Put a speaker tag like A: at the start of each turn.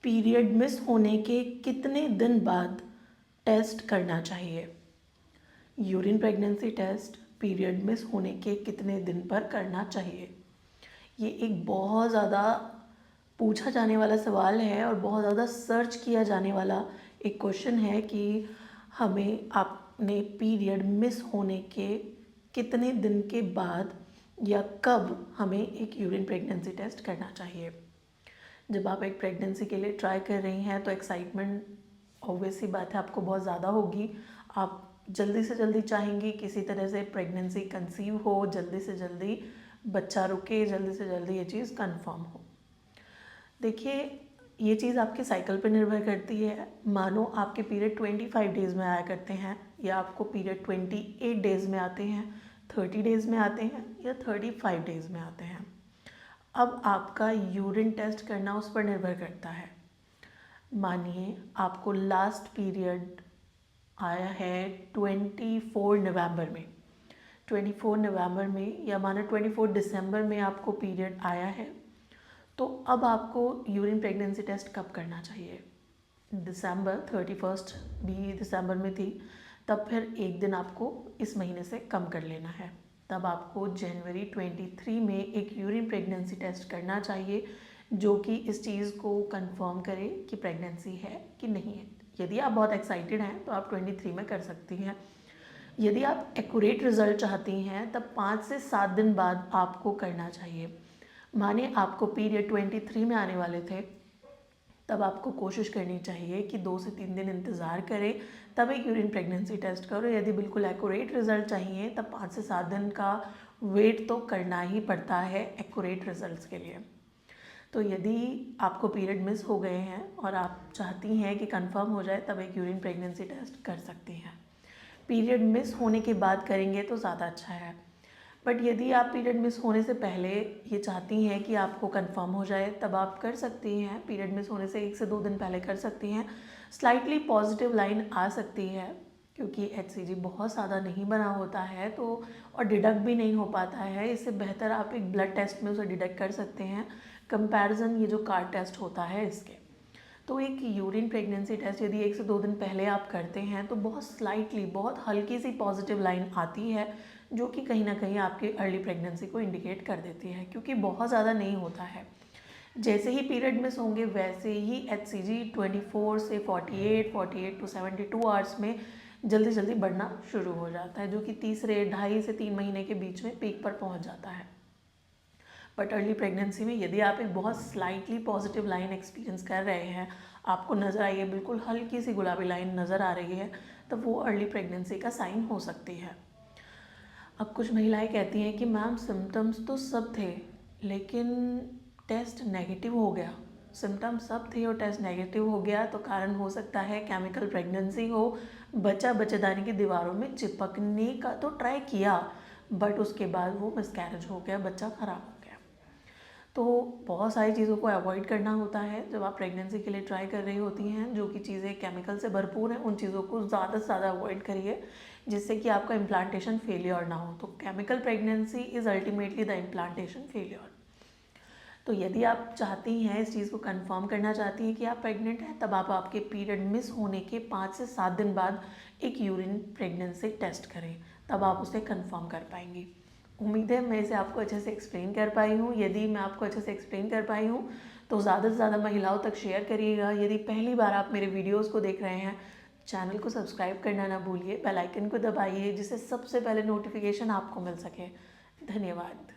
A: Period miss होने के कितने दिन बाद टेस्ट करना चाहिए? Urine pregnancy test period miss होने के कितने दिन पर करना चाहिए? ये एक बहुत ज़्यादा पूछा जाने वाला सवाल है और बहुत ज़्यादा सर्च किया जाने वाला एक क्वेश्चन है कि हमें आपने पीरियड मिस होने के कितने दिन के बाद या कब हमें एक यूरिन प्रेगनेंसी टेस्ट करना चाहिए। जब आप एक प्रेगनेंसी के लिए ट्राई कर रही हैं तो एक्साइटमेंट ऑब्वियस सी बात है आपको बहुत ज़्यादा होगी। आप जल्दी से जल्दी चाहेंगी किसी तरह से प्रेगनेंसी कंसीव हो, जल्दी से जल्दी बच्चा रुके, जल्दी से जल्दी ये चीज़ कंफर्म हो। देखिए, ये चीज़ आपके साइकिल पर निर्भर करती है। मानो आपके पीरियड 25 डेज़ में आया करते हैं या आपको पीरियड 28 डेज़ में आते हैं, 30 डेज़ में आते हैं या 35 डेज़ में आते हैं। अब आपका यूरिन टेस्ट करना उस पर निर्भर करता है। मानिए आपको लास्ट पीरियड आया है 24 नवंबर में, 24 नवंबर में या मानो 24 दिसंबर में आपको पीरियड आया है, तो अब आपको यूरिन प्रेगनेंसी टेस्ट कब करना चाहिए? दिसंबर 31 भी दिसंबर में थी, तब फिर एक दिन आपको इस महीने से कम कर लेना है। तब आपको जनवरी 23 में एक यूरिन प्रेगनेंसी टेस्ट करना चाहिए जो कि इस चीज़ को कंफर्म करे कि प्रेगनेंसी है कि नहीं है। यदि आप बहुत एक्साइटेड हैं तो आप 23 में कर सकती हैं। यदि आप एक्यूरेट रिजल्ट चाहती हैं तब 5 से 7 दिन बाद आपको करना चाहिए। माने आपको पीरियड 23 में आने वाले थे, तब आपको कोशिश करनी चाहिए कि 2 से 3 दिन इंतज़ार करें, तब एक यूरिन प्रेगनेंसी टेस्ट करो। यदि बिल्कुल एक्यूरेट रिज़ल्ट चाहिए तब 5 से 7 दिन का वेट तो करना ही पड़ता है एक्यूरेट रिज़ल्ट्स के लिए। तो यदि आपको पीरियड मिस हो गए हैं और आप चाहती हैं कि कंफर्म हो जाए तब एक यूरिन प्रेगनेंसी टेस्ट कर सकती हैं। पीरियड मिस होने के बाद करेंगे तो ज़्यादा अच्छा है। बट यदि आप पीरियड मिस होने से पहले ये चाहती हैं कि आपको कंफर्म हो जाए तब आप कर सकती हैं। पीरियड मिस होने से 1 से 2 दिन पहले कर सकती हैं। स्लाइटली पॉजिटिव लाइन आ सकती है क्योंकि HCG बहुत ज़्यादा नहीं बना होता है तो और डिडक्ट भी नहीं हो पाता है। इससे बेहतर आप एक ब्लड टेस्ट में उसे डिडक्ट कर सकते हैं कंपैरिजन ये जो कार्ड टेस्ट होता है इसके। तो एक यूरिन प्रेगनेंसी टेस्ट यदि 1 से 2 दिन पहले आप करते हैं तो बहुत स्लाइटली, बहुत हल्की सी पॉजिटिव लाइन आती है जो कि कहीं ना कहीं आपकी अर्ली प्रेगनेंसी को इंडिकेट कर देती है, क्योंकि बहुत ज़्यादा नहीं होता है। जैसे ही पीरियड मिस होंगे वैसे ही HCG 24 से 48 टू 72 आवर्स में जल्दी जल्दी बढ़ना शुरू हो जाता है, जो कि तीसरे 2.5 से 3 महीने के बीच में पीक पर पहुंच जाता है। बट अर्ली प्रेगनेंसी में यदि आप एक बहुत स्लाइटली पॉजिटिव लाइन एक्सपीरियंस कर रहे हैं, आपको नज़र आई है बिल्कुल हल्की सी गुलाबी लाइन नज़र आ रही है, तो वो अर्ली प्रेगनेंसी का साइन हो सकती है। अब कुछ महिलाएं कहती हैं कि मैम सिम्टम्स तो सब थे लेकिन टेस्ट नेगेटिव हो गया। सिम्टम्स सब थे और टेस्ट नेगेटिव हो गया, तो कारण हो सकता है केमिकल प्रेगनेंसी हो। बच्चा बच्चेदानी की दीवारों में चिपकने का तो ट्राई किया बट उसके बाद वो मिसकैरेज हो गया, बच्चा ख़राब हो गया। तो बहुत सारी चीज़ों को अवॉइड करना होता है जब आप प्रेगनेंसी के लिए ट्राई कर रही होती हैं। जो कि चीज़ें केमिकल से भरपूर हैं उन चीज़ों को ज़्यादा से ज़्यादा अवॉइड करिए जिससे कि आपका इम्प्लांटेशन फेलियर ना हो। तो chemical pregnancy is ultimately the implantation failure. तो यदि आप चाहती हैं इस चीज़ को कंफर्म करना चाहती हैं कि आप प्रेग्नेंट हैं, तब आप आपके पीरियड मिस होने के 5 से 7 दिन बाद एक यूरिन प्रेगनेंसी टेस्ट करें, तब आप उसे कंफर्म कर पाएंगी। उम्मीद है मैं इसे आपको अच्छे से एक्सप्लेन कर पाई हूँ। यदि मैं आपको अच्छे से एक्सप्लेन कर पाई हूँ तो ज़्यादा से ज़्यादा महिलाओं तक शेयर करिएगा। यदि पहली बार आप मेरे वीडियोज़ को देख रहे हैं, चैनल को सब्सक्राइब करना ना भूलिए, बेल आइकन को दबाइए जिससे सबसे पहले नोटिफिकेशन आपको मिल सके। धन्यवाद।